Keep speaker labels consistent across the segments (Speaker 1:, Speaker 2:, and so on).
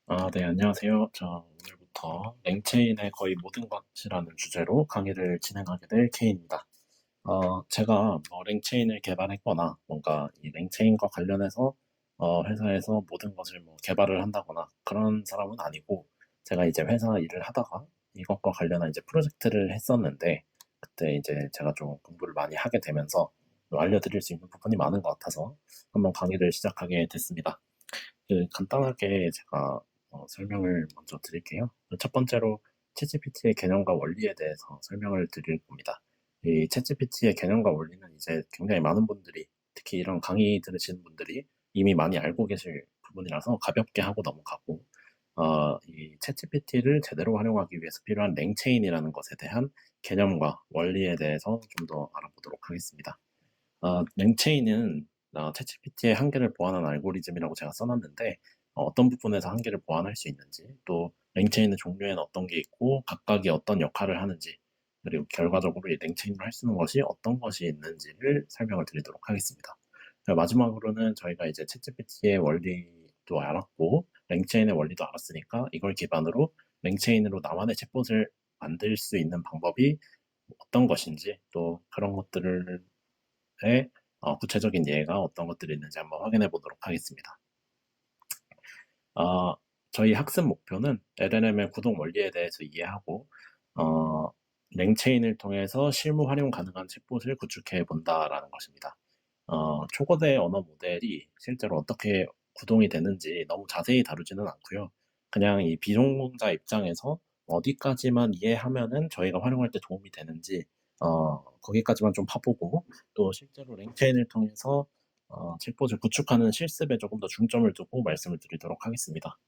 Speaker 1: 네, 안녕하세요. 오늘부터 랭체인의 거의 모든 것이라는 주제로 강의를 진행하게 될 K입니다. 제가 랭체인을 개발했거나 뭔가 이 랭체인과 관련해서 회사에서 모든 것을 개발을 한다거나 그런 사람은 아니고, 제가 이제 회사 일을 하다가 이것과 관련한 이제 프로젝트를 했었는데, 그때 이제 제가 좀 공부를 많이 하게 되면서 알려드릴 수 있는 부분이 많은 것 같아서 한번 강의를 시작하게 됐습니다. 간단하게 제가 설명을 먼저 드릴게요. 첫 번째로 챗GPT의 개념과 원리에 대해서 설명을 드릴 겁니다. 이 챗GPT의 개념과 원리는 이제 굉장히 많은 분들이, 특히 이런 강의 들으시는 분들이 이미 많이 알고 계실 부분이라서 가볍게 하고 넘어가고, 이 챗GPT를 제대로 활용하기 위해서 필요한 랭체인이라는 것에 대한 개념과 원리에 대해서 좀 더 알아보도록 하겠습니다. 랭체인은 챗GPT의 한계를 보완한 알고리즘이라고 제가 써놨는데, 어떤 부분에서 한계를 보완할 수 있는지, 또 랭체인의 종류에는 어떤 게 있고 각각이 어떤 역할을 하는지, 그리고 결과적으로 이 랭체인을 할 수 있는 것이 어떤 것이 있는지를 설명을 드리도록 하겠습니다. 마지막으로는 저희가 이제 챗GPT의 원리도 알았고 랭체인의 원리도 알았으니까, 이걸 기반으로 랭체인으로 나만의 챗봇을 만들 수 있는 방법이 어떤 것인지, 또 그런 것들을 구체적인 예가 어떤 것들이 있는지 한번 확인해 보도록 하겠습니다. 어, 저희 학습 목표는 LLM의 구동 원리에 대해서 이해하고, 어, 랭체인을 통해서 실무 활용 가능한 챗봇을 구축해 본다라는 것입니다. 초거대 언어 모델이 실제로 어떻게 구동이 되는지 너무 자세히 다루지는 않고요. 그냥 이 비전공자 입장에서 어디까지만 이해하면은 저희가 활용할 때 도움이 되는지, 거기까지만 좀 파보고, 또 실제로 랭체인을 통해서 챗봇을 구축하는 실습에 조금 더 중점을 두고 말씀을 드리도록 하겠습니다.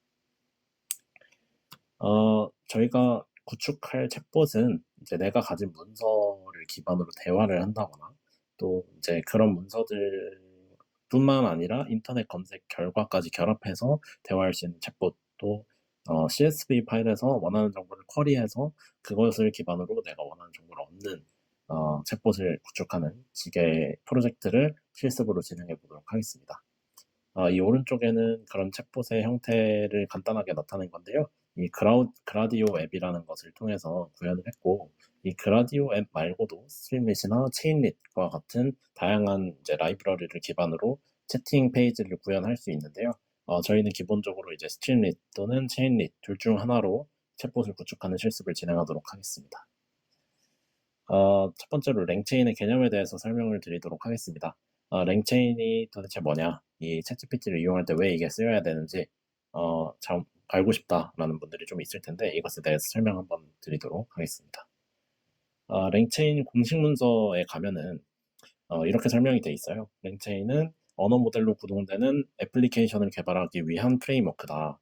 Speaker 1: 저희가 구축할 챗봇은 이제 내가 가진 문서를 기반으로 대화를 한다거나, 또 이제 그런 문서들 뿐만 아니라 인터넷 검색 결과까지 결합해서 대화할 수 있는 챗봇도, CSV 파일에서 원하는 정보를 쿼리해서 그것을 기반으로 내가 원하는 정보를 얻는 챗봇을 구축하는 식의 프로젝트를 실습으로 진행해 보도록 하겠습니다. 이 오른쪽에는 그런 챗봇의 형태를 간단하게 나타낸 건데요. 이 그라디오 앱이라는 것을 통해서 구현을 했고, 이 그라디오 앱 말고도 스트림릿이나 체인릿과 같은 다양한 이제 라이브러리를 기반으로 채팅 페이지를 구현할 수 있는데요. 저희는 기본적으로 이제 스트림릿 또는 체인릿 둘 중 하나로 챗봇을 구축하는 실습을 진행하도록 하겠습니다. 첫 번째로 랭체인의 개념에 대해서 설명을 드리도록 하겠습니다. 랭체인이 도대체 뭐냐, 이 챗GPT를 이용할 때 왜 이게 쓰여야 되는지 참 알고 싶다라는 분들이 좀 있을 텐데, 이것에 대해서 설명 한번 드리도록 하겠습니다. 랭체인 공식 문서에 가면은 이렇게 설명이 돼 있어요. 랭체인은 언어 모델로 구동되는 애플리케이션을 개발하기 위한 프레임워크다.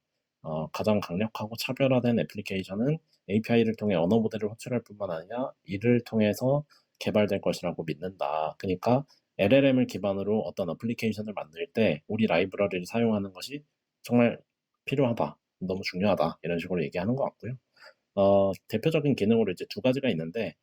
Speaker 1: 가장 강력하고 차별화된 애플리케이션은 API를 통해 언어 모델을 호출할 뿐만 아니라 이를 통해서 개발될 것이라고 믿는다. 그러니까 LLM을 기반으로 어떤 애플리케이션을 만들 때 우리 라이브러리를 사용하는 것이 정말 필요하다, 너무 중요하다, 이런 식으로 얘기하는 것 같고요. 대표적인 기능으로 이제 두 가지가 있는데,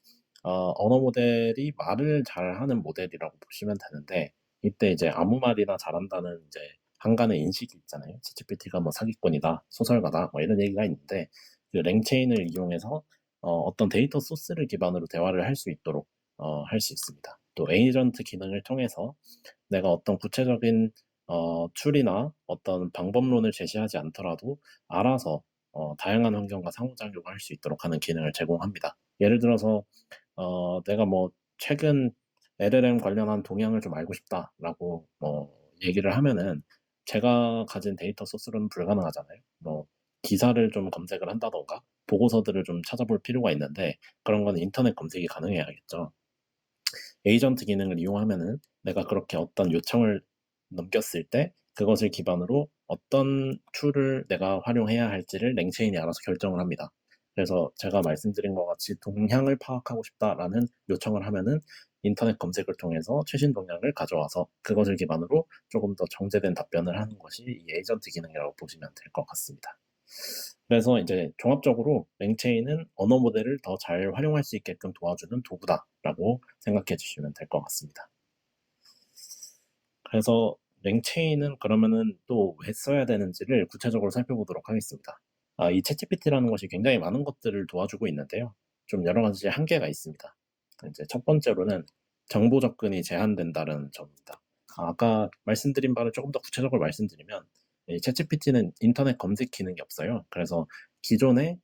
Speaker 1: 언어 모델이 말을 잘하는 모델이라고 보시면 되는데, 이때 이제 아무 말이나 잘한다는 이제 한간의 인식이 있잖아요. 챗GPT가 뭐 사기꾼이다, 소설가다, 뭐 이런 얘기가 있는데, 그 랭체인을 이용해서 어떤 데이터 소스를 기반으로 대화를 할 수 있도록 할 수 있습니다. 또 에이전트 기능을 통해서 내가 어떤 구체적인 툴이나 어떤 방법론을 제시하지 않더라도 알아서 다양한 환경과 상호작용을 할 수 있도록 하는 기능을 제공합니다. 예를 들어서 내가 뭐 최근 LLM 관련한 동향을 좀 알고 싶다라고 얘기를 하면은, 제가 가진 데이터 소스로는 불가능하잖아요. 기사를 좀 검색을 한다던가 보고서들을 좀 찾아볼 필요가 있는데, 그런 건 인터넷 검색이 가능해야겠죠. 에이전트 기능을 이용하면은 내가 그렇게 어떤 요청을 넘겼을 때 그것을 기반으로 어떤 툴을 내가 활용해야 할지를 랭체인이 알아서 결정을 합니다. 그래서 제가 말씀드린 것 같이 동향을 파악하고 싶다라는 요청을 하면은 인터넷 검색을 통해서 최신 동향을 가져와서 그것을 기반으로 조금 더 정제된 답변을 하는 것이 이 에이전트 기능이라고 보시면 될 것 같습니다. 그래서 이제 종합적으로 랭체인은 언어 모델을 더 잘 활용할 수 있게끔 도와주는 도구다라고 생각해 주시면 될 것 같습니다. 그래서 랭체인은 그러면은 또 왜 써야 되는지를 구체적으로 살펴보도록 하겠습니다. 이 챗GPT라는 것이 굉장히 많은 것들을 도와주고 있는데요. 좀 여러 가지 한계가 있습니다. 이제 첫 번째로는 정보 접근이 제한된다는 점입니다. 아까 말씀드린 바를 조금 더 구체적으로 말씀드리면 이 챗GPT는 인터넷 검색 기능이 없어요. 그래서 기존에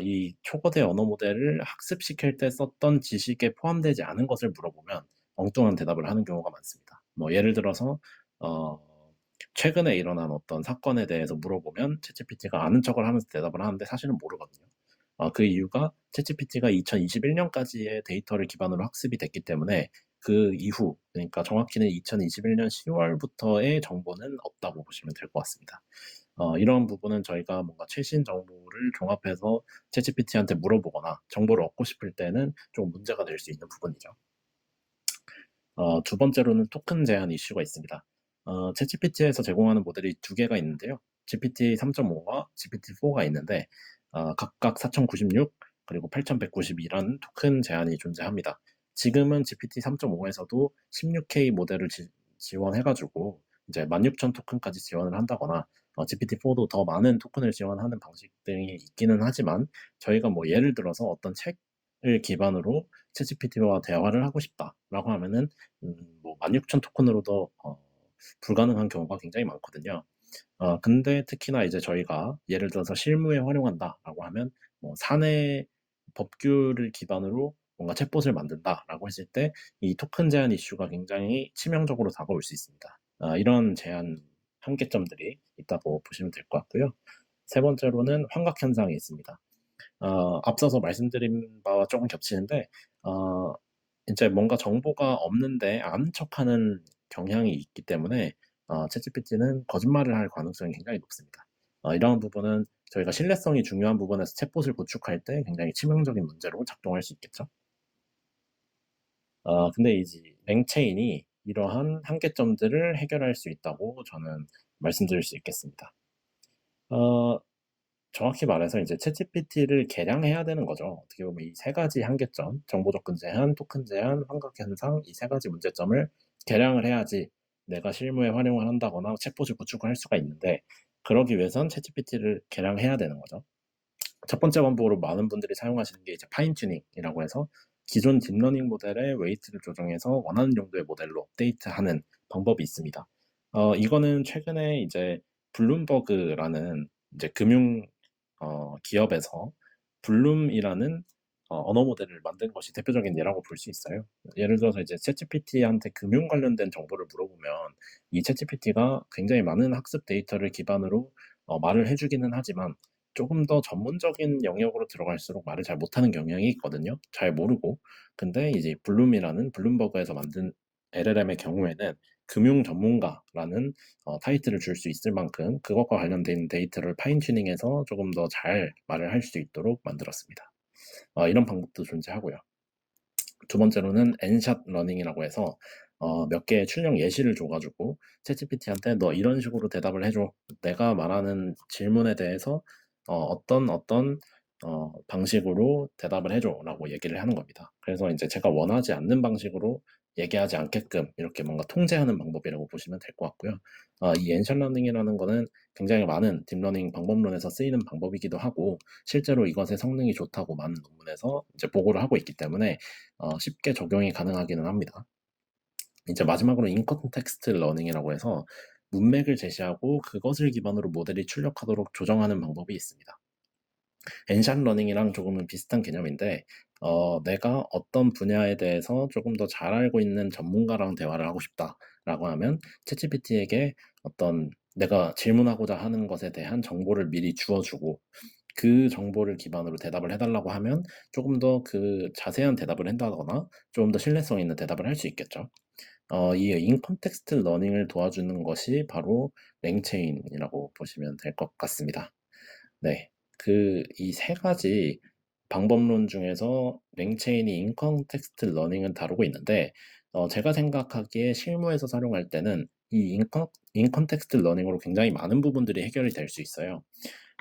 Speaker 1: 이 초거대 언어 모델을 학습시킬 때 썼던 지식에 포함되지 않은 것을 물어보면 엉뚱한 대답을 하는 경우가 많습니다. 뭐 예를 들어서 어 최근에 일어난 어떤 사건에 대해서 물어보면 챗GPT가 아는 척을 하면서 대답을 하는데 사실은 모르거든요. 그 이유가 챗GPT가 2021 년까지의 데이터를 기반으로 학습이 됐기 때문에 그 이후, 그러니까 정확히는 2021년 10 월부터의 정보는 없다고 보시면 될 것 같습니다. 이런 부분은 저희가 뭔가 최신 정보를 종합해서 챗GPT한테 물어보거나 정보를 얻고 싶을 때는 좀 문제가 될 수 있는 부분이죠. 두 번째로는 토큰 제한 이슈가 있습니다. 챗GPT에서 제공하는 모델이 두 개가 있는데요. GPT 3.5와 GPT-4가 있는데 각각 4096 그리고 8192라는 토큰 제한이 존재합니다. 지금은 GPT 3.5에서도 16K 모델을 지원해 가지고 이제 16,000 토큰까지 지원을 한다거나 GPT-4도 더 많은 토큰을 지원하는 방식 등이 있기는 하지만 저희가 뭐 예를 들어서 어떤 책을 기반으로 챗GPT와 대화를 하고 싶다라고 하면은 뭐 16,000 토큰으로도 불가능한 경우가 굉장히 많거든요. 근데 특히나 이제 저희가 예를 들어서 실무에 활용한다라고 하면 뭐 사내 법규를 기반으로 뭔가 챗봇을 만든다라고 했을 때 이 토큰 제한 이슈가 굉장히 치명적으로 다가올 수 있습니다. 이런 제한 한계점들이 있다고 보시면 될 것 같고요. 세 번째로는 환각 현상이 있습니다. 앞서서 말씀드린 바와 조금 겹치는데 어 인제 뭔가 정보가 없는데 아는 척하는 경향이 있기 때문에 챗GPT는 거짓말을 할 가능성이 굉장히 높습니다. 이러한 부분은 저희가 신뢰성이 중요한 부분에서 챗봇을 구축할 때 굉장히 치명적인 문제로 작동할 수 있겠죠. 근데 이제 랭체인이 이러한 한계점들을 해결할 수 있다고 저는 말씀드릴 수 있겠습니다. 어 정확히 말해서 이제 챗GPT를 개량해야 되는 거죠. 어떻게 보면 이 세 가지 한계점, 정보 접근 제한, 토큰 제한, 환각 현상 이 세 가지 문제점을 개량을 해야지 내가 실무에 활용을 한다거나 챗봇을 구축을 할 수가 있는데 그러기 위해선 챗GPT를 개량해야 되는 거죠. 첫 번째 방법으로 많은 분들이 사용하시는 게 이제 파인 튜닝이라고 해서 기존 딥러닝 모델의 웨이트를 조정해서 원하는 용도의 모델로 업데이트하는 방법이 있습니다. 이거는 최근에 이제 블룸버그라는 이제 금융 기업에서 블룸이라는 언어 모델을 만든 것이 대표적인 예라고 볼 수 있어요. 예를 들어서 이제 챗GPT한테 금융 관련된 정보를 물어보면 이 챗GPT가 굉장히 많은 학습 데이터를 기반으로 말을 해 주기는 하지만 조금 더 전문적인 영역으로 들어갈수록 말을 잘 못하는 경향이 있거든요, 잘 모르고. 근데 이제 블룸이라는 블룸버그에서 만든 LLM의 경우에는 금융 전문가라는 타이틀을 줄 수 있을 만큼 그것과 관련된 데이터를 파인 튜닝해서 조금 더 잘 말을 할 수 있도록 만들었습니다. 이런 방법도 존재하고요. 두 번째로는 엔샷 러닝이라고 해서 몇 개의 출력 예시를 줘 가지고 챗GPT한테 "너 이런 식으로 대답을 해 줘. 내가 말하는 질문에 대해서 어떤 방식으로 대답을 해 줘."라고 얘기를 하는 겁니다. 그래서 인제 제가 원하지 않는 방식으로 얘기하지 않게끔 이렇게 뭔가 통제하는 방법이라고 보시면 될 것 같고요. 이 엔샷 러닝이라는 거는 굉장히 많은 딥러닝 방법론에서 쓰이는 방법이기도 하고 실제로 이것의 성능이 좋다고 많은 논문에서 이제 보고를 하고 있기 때문에 쉽게 적용이 가능하기는 합니다. 이제 마지막으로 인컨텍스트 러닝이라고 해서 문맥을 제시하고 그것을 기반으로 모델이 출력하도록 조정하는 방법이 있습니다. 엔샷 러닝이랑 조금은 비슷한 개념인데 내가 어떤 분야에 대해서 조금 더 잘 알고 있는 전문가랑 대화를 하고 싶다라고 하면 챗GPT에게 어떤 내가 질문하고자 하는 것에 대한 정보를 미리 주어 주고 그 정보를 기반으로 대답을 해 달라고 하면 조금 더 그 자세한 대답을 한다거나 좀 더 신뢰성 있는 대답을 할 수 있겠죠. 이 인컨텍스트 러닝을 도와주는 것이 바로 랭체인이라고 보시면 될 것 같습니다. 네. 이 세 가지 방법론 중에서 랭체인이 인컨텍스트 러닝을 다루고 있는데 제가 생각하기에 실무에서 활용할 때는 이 인컨텍스트 러닝으로 굉장히 많은 부분들이 해결이 될 수 있어요.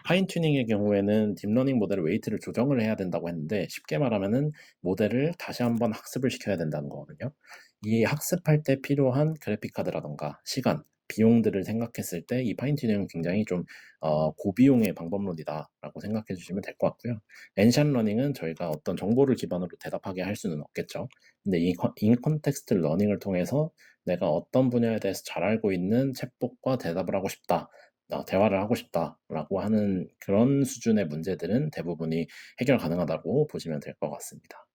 Speaker 1: 파인 튜닝의 경우에는 딥러닝 모델의 웨이트를 조정을 해야 된다고 했는데 쉽게 말하면은 모델을 다시 한번 학습을 시켜야 된다는 거거든요. 이 학습할 때 필요한 그래픽 카드라든가 시간 비용들을 생각했을 때 이 파인 튜닝은 굉장히 좀 고비용의 방법론이다라고 생각해 주시면 될 것 같고요. 엔션 러닝은 저희가 어떤 정보를 기반으로 대답하게 할 수는 없겠죠. 근데 이 인컨텍스트 러닝을 통해서 내가 어떤 분야에 대해서 잘 알고 있는 챗봇과 대답을 하고 싶다. 대화를 하고 싶다라고 하는 그런 수준의 문제들은 대부분이 해결 가능하다고 보시면 될 것 같습니다.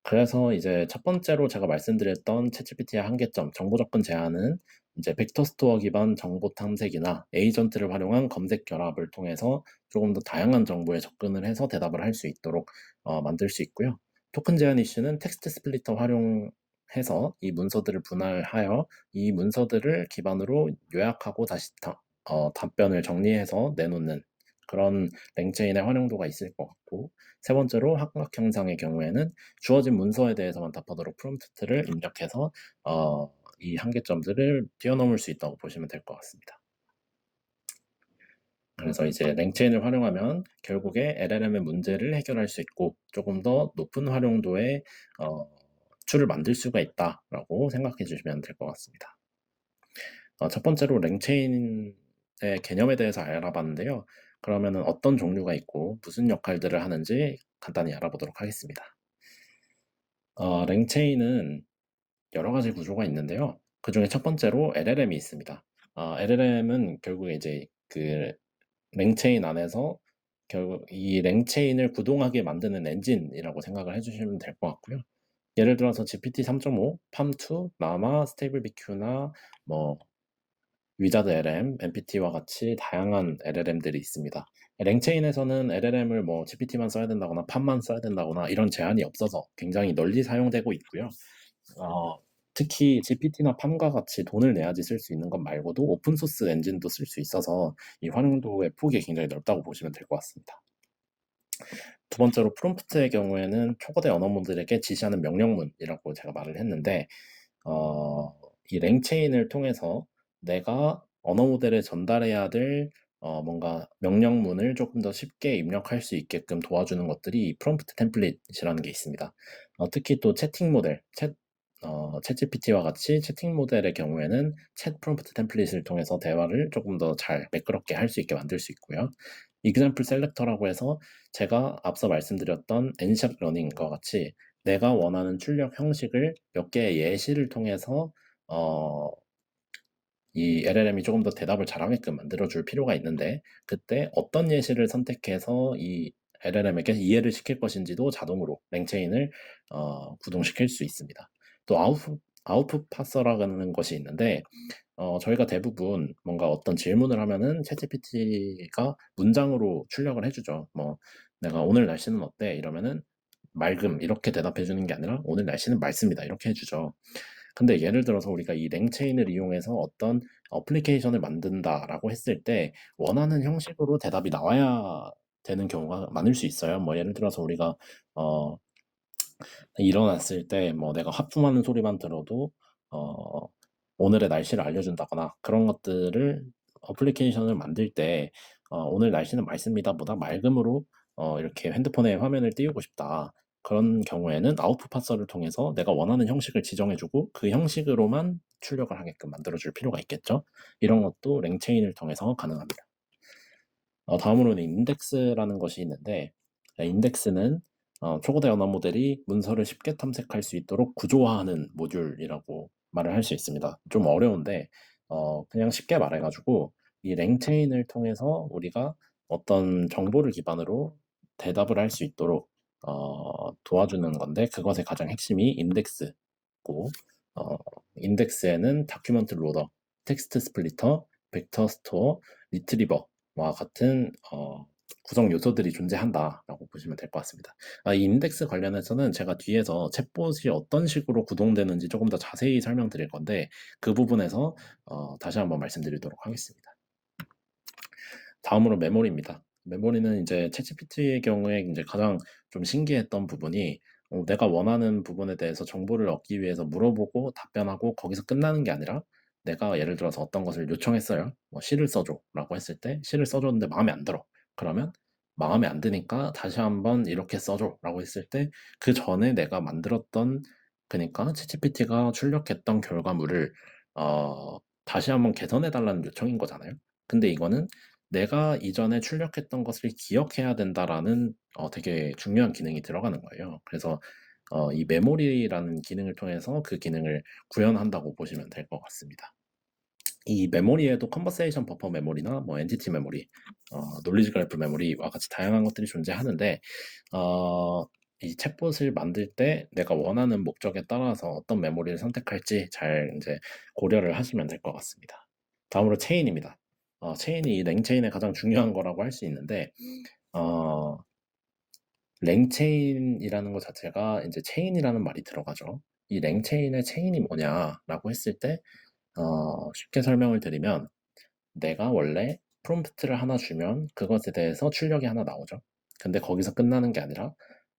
Speaker 1: 그래서 이제 첫 번째로 제가 말씀드렸던 챗GPT의 한계점, 정보 접근 제한은 이제 벡터 스토어 기반 정보 탐색이나 에이전트를 활용한 검색 결합을 통해서 조금 더 다양한 정보에 접근을 해서 대답을 할 수 있도록 만들 수 있고요. 토큰 제한 이슈는 텍스트 스플리터 활용해서 이 문서들을 분할하여 이 문서들을 기반으로 요약하고 다시 답변을 정리해서 내놓는 그런 랭체인의 활용도가 있을 것 같고, 세 번째로 학각 형상의 경우에는 주어진 문서에 대해서만 답하도록 프롬프트를 입력해서 이 한계점들을 뛰어넘을 수 있다고 보시면 될 것 같습니다. 그래서 이제 랭체인을 활용하면 결국에 LLM의 문제를 해결할 수 있고 조금 더 높은 활용도의 툴을 만들 수가 있다라고 생각해 주시면 될 것 같습니다. 첫 번째로 랭체인의 개념에 대해서 알아봤는데요. 그러면은 어떤 종류가 있고 무슨 역할들을 하는지 간단히 알아보도록 하겠습니다. 랭체인은 여러 가지 구조가 있는데요. 그 중에 첫 번째로 LLM이 있습니다. LLM은 결국에 이제 그 랭체인 안에서 결국 이 랭체인을 구동하게 만드는 엔진이라고 생각을 해주시면 될 것 같고요. 예를 들어서 GPT 3.5, 팜2, 라마, 스테이블 BQ나 뭐 위자드 LM, MPT와 같이 다양한 LLM들이 있습니다. 랭체인에서는 LLM을 뭐 GPT만 써야 된다거나 팜만 써야 된다거나 이런 제한이 없어서 굉장히 널리 사용되고 있고요. 특히 GPT나 팜과 같이 돈을 내야지 쓸 수 있는 것 말고도 오픈소스 엔진도 쓸 수 있어서 이 활용도의 폭이 굉장히 넓다고 보시면 될 것 같습니다. 두 번째로 프롬프트의 경우에는 초거대 언어 모델에게 지시하는 명령문이라고 제가 말을 했는데 이 랭체인을 통해서 내가 언어 모델에 전달해야 될 뭔가 명령문을 조금 더 쉽게 입력할 수 있게끔 도와주는 것들이 프롬프트 템플릿이라는 게 있습니다. 특히 또 채팅 모델, 챗GPT와 같이 채팅 모델의 경우에는 챗 프롬프트 템플릿을 통해서 대화를 조금 더 잘 매끄럽게 할 수 있게 만들 수 있고요. example selector라고 해서 제가 앞서 말씀드렸던 엔샵 러닝과 같이 내가 원하는 출력 형식을 몇 개의 예시를 통해서 이 LLM이 조금 더 대답을 잘하게끔 만들어줄 필요가 있는데 그때 어떤 예시를 선택해서 이 LLM에게 이해를 시킬 것인지도 자동으로 랭체인을 구동시킬 수 있습니다. 또 아웃풋 파서라는 것이 있는데 저희가 대부분 뭔가 어떤 질문을 하면은 챗GPT가 문장으로 출력을 해주죠. 뭐 내가 오늘 날씨는 어때? 이러면은 맑음 이렇게 대답해 주는 게 아니라 오늘 날씨는 맑습니다 이렇게 해주죠. 근데 예를 들어서 우리가 이 랭체인을 이용해서 어떤 어플리케이션을 만든다라고 했을 때 원하는 형식으로 대답이 나와야 되는 경우가 많을 수 있어요. 뭐 예를 들어서 우리가 일어났을 때 뭐 내가 하품하는 소리만 들어도 오늘의 날씨를 알려준다거나 그런 것들을 어플리케이션을 만들 때 오늘 날씨는 맑습니다보다 맑음으로 이렇게 핸드폰에 화면을 띄우고 싶다. 그런 경우에는 아웃풋 파서를 통해서 내가 원하는 형식을 지정해주고 그 형식으로만 출력을 하게끔 만들어줄 필요가 있겠죠. 이런 것도 랭체인을 통해서 가능합니다. 다음으로는 인덱스라는 것이 있는데 인덱스는 초거대 언어 모델이 문서를 쉽게 탐색할 수 있도록 구조화하는 모듈이라고 말을 할 수 있습니다. 좀 어려운데 그냥 쉽게 말해가지고 이 랭체인을 통해서 우리가 어떤 정보를 기반으로 대답을 할 수 있도록 도와주는 건데 그것의 가장 핵심이 인덱스고 인덱스에는 다큐멘트 로더, 텍스트 스플리터, 벡터 스토어, 리트리버와 같은 구성 요소들이 존재한다라고 보시면 될 것 같습니다. 이 인덱스 관련해서는 제가 뒤에서 챗봇이 어떤 식으로 구동되는지 조금 더 자세히 설명드릴 건데 그 부분에서 다시 한번 말씀드리도록 하겠습니다. 다음으로 메모리입니다. 메모리는 이제 챗GPT의 경우에 이제 가장 좀 신기했던 부분이 내가 원하는 부분에 대해서 정보를 얻기 위해서 물어보고 답변하고 거기서 끝나는 게 아니라 내가 예를 들어서 어떤 것을 요청했어요. 뭐 시를 써줘라고 했을 때 시를 써줬는데 마음에 안 들어. 그러면 마음에 안 드니까 다시 한번 이렇게 써줘라고 했을 때 그 전에 내가 만들었던 그니까 챗GPT가 출력했던 결과물을 다시 한번 개선해 달라는 요청인 거잖아요. 근데 이거는 '내가 이전에 출력했던 것을 기억해야 된다.'라는 되게 중요한 기능이 들어가는 거예요. 그래서 이 메모리라는 기능을 통해서 그 기능을 구현한다고 보시면 될 것 같습니다. 이 메모리에도 컨버세이션 버퍼 메모리나 뭐 엔티티 메모리, 놀리지 그래프 메모리와 같이 다양한 것들이 존재하는데 이 챗봇을 만들 때 내가 원하는 목적에 따라서 어떤 메모리를 선택할지 잘 인제 고려를 하시면 될 것 같습니다. 다음으로 체인입니다. 체인이 이 랭체인의 가장 중요한 거라고 할 수 있는데 어 랭체인이라는 것 자체가 인제 체인이라는 말이 들어가죠. 이 랭체인의 체인이 뭐냐라고 했을 때 쉽게 설명을 드리면 내가 원래 프롬프트를 하나 주면 그것에 대해서 출력이 하나 나오죠. 근데 거기서 끝나는 게 아니라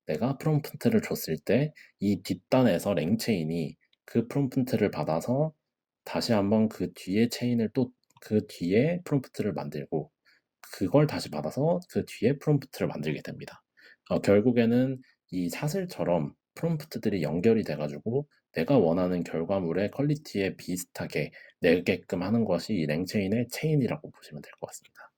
Speaker 1: 내가 프롬프트를 줬을 때 이 뒷단에서 랭체인이 그 프롬프트를 받아서 다시 한번 그 뒤에 체인을 또 그 뒤에 프롬프트를 만들고 그걸 다시 받아서 그 뒤에 프롬프트를 만들게 됩니다. 결국에는 이 사슬처럼 프롬프트들이 연결이 돼 가지고 내가 원하는 결과물의 퀄리티에 비슷하게 내게끔 하는 것이 이 랭체인의 체인이라고 보시면 될 것 같습니다.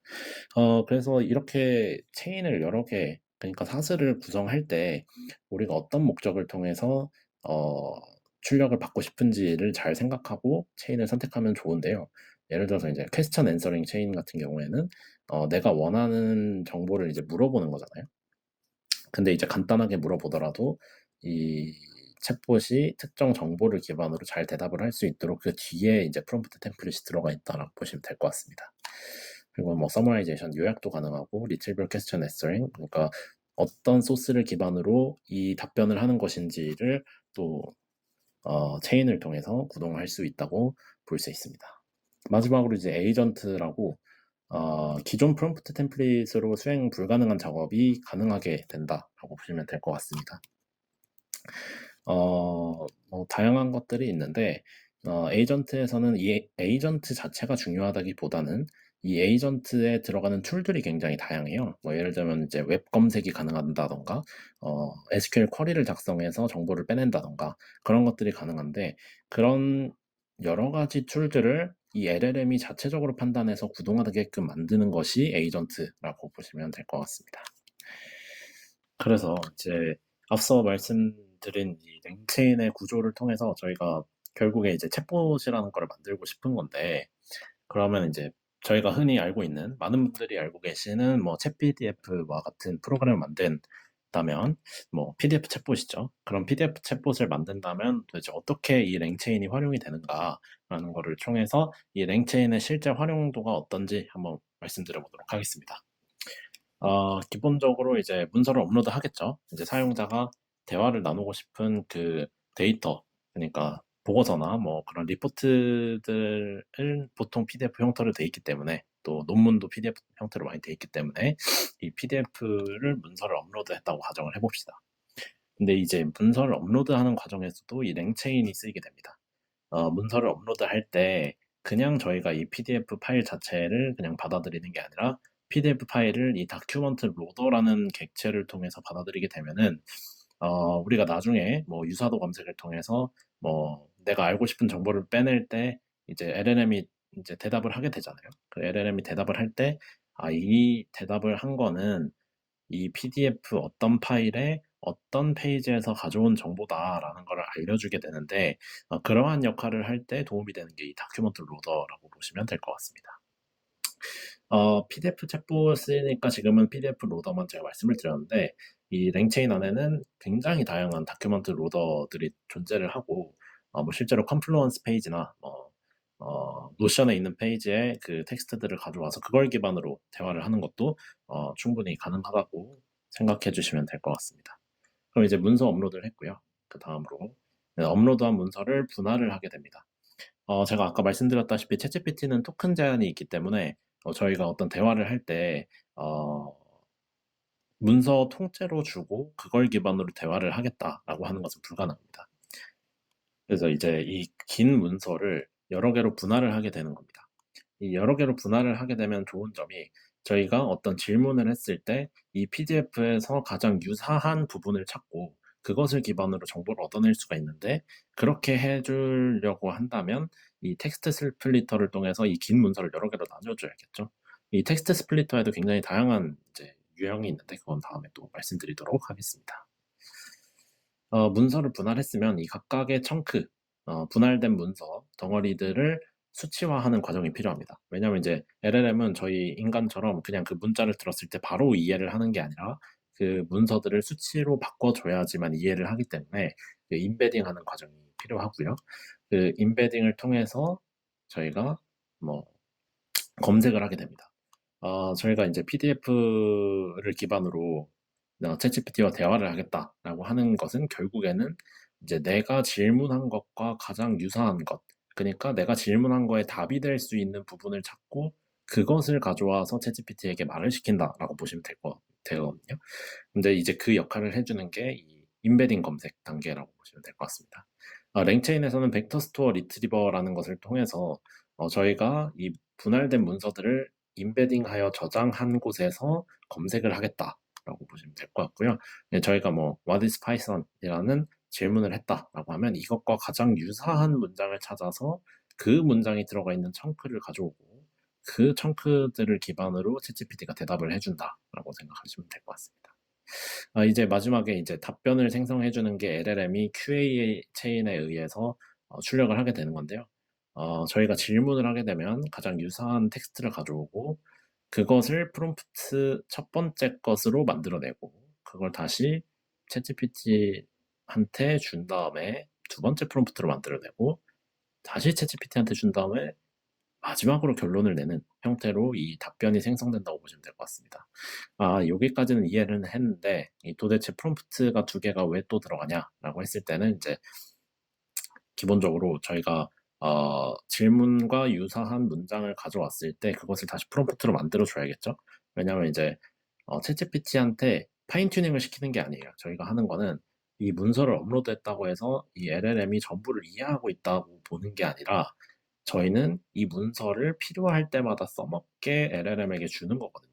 Speaker 1: 그래서 이렇게 체인을 여러 개 그러니까 사슬을 구성할 때 우리가 어떤 목적을 통해서 어 출력을 받고 싶은지를 잘 생각하고 체인을 선택하면 좋은데요. 예를 들어서 이제 퀘스천 앤서링 체인 같은 경우에는 내가 원하는 정보를 이제 물어보는 거잖아요. 근데 이제 간단하게 물어보더라도 이 챗봇이 특정 정보를 기반으로 잘 대답을 할 수 있도록 그 뒤에 이제 프롬프트 템플릿이 들어가 있다라고 보시면 될 것 같습니다. 그리고 뭐 서머라이제이션 요약도 가능하고 리트리버 퀘스천 애서링 그러니까 어떤 소스를 기반으로 이 답변을 하는 것인지를 또 체인을 통해서 구동할 수 있다고 볼 수 있습니다. 마지막으로 이제 에이전트라고 기존 프롬프트 템플릿으로 수행 불가능한 작업이 가능하게 된다라고 보시면 될 것 같습니다. 뭐 다양한 것들이 있는데 에이전트에서는 이 에이전트 자체가 중요하다기보다는 이 에이전트에 들어가는 툴들이 굉장히 다양해요. 뭐 예를 들면 이제 웹 검색이 가능하다든가 SQL 쿼리를 작성해서 정보를 빼낸다든가 그런 것들이 가능한데 그런 여러 가지 툴들을 이 LLM이 자체적으로 판단해서 구동하게끔 만드는 것이 에이전트라고 보시면 될 것 같습니다. 그래서 이제 앞서 말씀드린 이 랭체인의 구조를 통해서 저희가 결국에 이제 챗봇이라는 거를 만들고 싶은 건데 그러면 인제 저희가 흔히 알고 있는 많은 분들이 알고 계시는 뭐 챗PDF와 같은 프로그램을 만든다면 뭐 PDF 챗봇이죠. 그런 PDF 챗봇을 만든다면 도대체 어떻게 이 랭체인이 활용이 되는가라는 거를 통해서 이 랭체인의 실제 활용도가 어떤지 한번 말씀드려 보도록 하겠습니다. 기본적으로 이제 문서를 업로드하겠죠. 이제 사용자가 대화를 나누고 싶은 그 데이터 그러니까 보고서나 뭐 그런 리포트들을 보통 PDF 형태로 돼 있기 때문에 또 논문도 PDF 형태로 많이 돼 있기 때문에 이 PDF를 문서를 업로드했다고 가정을 해 봅시다. 근데 이제 문서를 업로드하는 과정에서도 이 랭체인이 쓰이게 됩니다. 문서를 업로드할 때 그냥 저희가 이 PDF 파일 자체를 그냥 받아들이는 게 아니라 PDF 파일을 이 다큐먼트 로더라는 객체를 통해서 받아들이게 되면은 우리가 나중에 뭐 유사도 검색을 통해서 뭐 내가 알고 싶은 정보를 빼낼 때 이제 LLM이 인제 대답을 하게 되잖아요. 그 LLM이 대답을 할 때 이 대답을 한 거는 이 PDF 어떤 파일의 어떤 페이지에서 가져온 정보다라는 거를 알려주게 되는데 그러한 역할을 할 때 도움이 되는 게 이 다큐멘트 로더라고 보시면 될 것 같습니다. PDF 챗봇 쓰니까 지금은 PDF 로더만 제가 말씀을 드렸는데 이 랭체인 안에는 굉장히 다양한 다큐멘트 로더들이 존재를 하고 뭐 실제로 confluence 페이지나 노션에 있는 페이지에 그 텍스트들을 가져와서 그걸 기반으로 대화를 하는 것도 충분히 가능하다고 생각해 주시면 될 것 같습니다. 그럼 이제 문서 업로드를 했고요. 그다음으로 업로드한 문서를 분할을 하게 됩니다. 제가 아까 말씀드렸다시피 챗GPT는 토큰 제한이 있기 때문에 저희가 어떤 대화를 할 때 문서 통째로 주고 그걸 기반으로 대화를 하겠다라고 하는 것은 불가능합니다. 그래서 이제 이 긴 문서를 여러 개로 분할을 하게 되는 겁니다. 이 여러 개로 분할을 하게 되면 좋은 점이 저희가 어떤 질문을 했을 때 이 PDF에서 가장 유사한 부분을 찾고 그것을 기반으로 정보를 얻어낼 수가 있는데, 그렇게 해 주려고 한다면 이 텍스트 스플리터를 통해서 이 긴 문서를 여러 개로 나눠 줘야겠죠. 이 텍스트 스플리터에도 굉장히 다양한 이제 유형이 있는데, 그건 다음에 또 말씀드리도록 하겠습니다. 문서를 분할했으면 이 각각의 청크, 분할된 문서 덩어리들을 수치화하는 과정이 필요합니다. 왜냐하면 이제 LLM은 저희 인간처럼 그냥 그 문자를 들었을 때 바로 이해를 하는 게 아니라 그 문서들을 수치로 바꿔줘야지만 이해를 하기 때문에 그 임베딩하는 과정이 필요하고요. 그 임베딩을 통해서 저희가 뭐 검색을 하게 됩니다. 저희가 이제 PDF를 기반으로 챗GPT와 대화를 하겠다라고 하는 것은 결국에는 이제 내가 질문한 것과 가장 유사한 것, 그러니까 내가 질문한 거에 답이 될 수 있는 부분을 찾고 그것을 가져와서 챗GPT에게 말을 시킨다라고 보시면 되거든요. 근데 이제 그 역할을 해주는 게 이 임베딩 검색 단계라고 보시면 될 것 같습니다. 랭체인에서는 벡터 스토어 리트리버라는 것을 통해서 저희가 이 분할된 문서들을 임베딩하여 저장한 곳에서 검색을 하겠다라고 보시면 될 것 같고요. 네, 저희가 뭐 What is Python이라는 질문을 했다라고 하면 이것과 가장 유사한 문장을 찾아서 그 문장이 들어가 있는 청크를 가져오고 그 청크들을 기반으로 챗GPT가 대답을 해준다라고 생각하시면 될 것 같습니다. 이제 마지막에 이제 답변을 생성해 주는 게 LLM이 QA 체인에 의해서 출력을 하게 되는 건데요. 저희가 질문을 하게 되면 가장 유사한 텍스트를 가져오고 그것을 프롬프트 첫 번째 것으로 만들어내고 그걸 다시 챗GPT한테 준 다음에 두 번째 프롬프트로 만들어내고 다시 챗GPT한테 준 다음에 마지막으로 결론을 내는 형태로 이 답변이 생성된다고 보시면 될 것 같습니다. 여기까지는 이해를 했는데 이 도대체 프롬프트가 두 개가 왜 또 들어가냐라고 했을 때는 이제 기본적으로 저희가 질문과 유사한 문장을 가져왔을 때 그것을 다시 프롬프트로 만들어 줘야겠죠. 왜냐하면 이제 챗GPT한테 파인 튜닝을 시키는 게 아니에요. 저희가 하는 거는 이 문서를 업로드했다고 해서 이 LLM이 전부를 이해하고 있다고 보는 게 아니라 저희는 이 문서를 필요할 때마다 써먹게 LLM에게 주는 거거든요.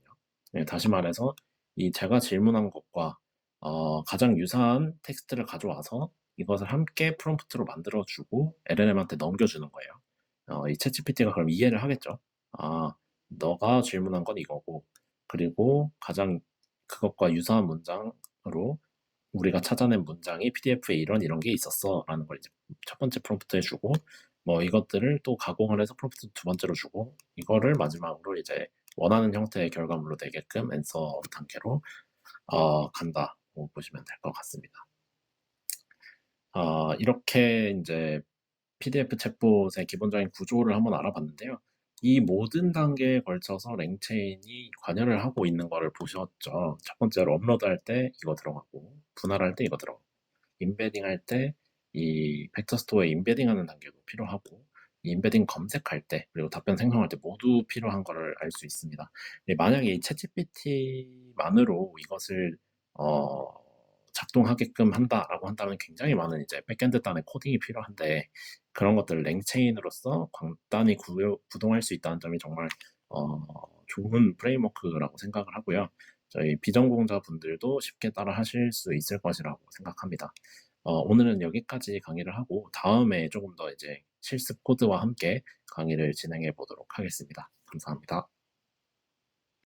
Speaker 1: 네, 다시 말해서 이 제가 질문한 것과 가장 유사한 텍스트를 가져와서 이것을 함께 프롬프트로 만들어주고 LLM한테 넘겨주는 거예요. 이 챗GPT가 그럼 이해를 하겠죠. 너가 질문한 건 이거고, 그리고 가장 그것과 유사한 문장으로 우리가 찾아낸 문장이 PDF에 이런 게 있었어 라는 걸 이제 첫 번째 프롬프트에 주고 뭐 이것들을 또 가공을 해서 프롬프트 두 번째로 주고 이거를 마지막으로 이제 원하는 형태의 결과물로 되게끔 앤서 단계로 간다고 보시면 될 것 같습니다. 이렇게 이제 PDF 챗봇의 기본적인 구조를 한번 알아봤는데요. 이 모든 단계에 걸쳐서 랭체인이 관여를 하고 있는 거를 보셨죠. 첫 번째로 업로드할 때 이거 들어가고 분할할 때 이거 들어가고 임베딩 할 때 이 벡터 스토어에 임베딩하는 단계도 필요하고 임베딩 검색할 때 그리고 답변 생성할 때 모두 필요한 거를 알 수 있습니다. 만약에 이 챗GPT만으로 이것을 작동하게끔 한다라고 한다면 굉장히 많은 이제 백엔드 단의 코딩이 필요한데 그런 것들을 랭체인으로서 간단히 구동할 수 있다는 점이 정말 좋은 프레임워크라고 생각을 하고요. 저희 비전공자분들도 쉽게 따라 하실 수 있을 것이라고 생각합니다. 오늘은 여기까지 강의를 하고 다음에 조금 더 이제 실습 코드와 함께 강의를 진행해 보도록 하겠습니다. 감사합니다.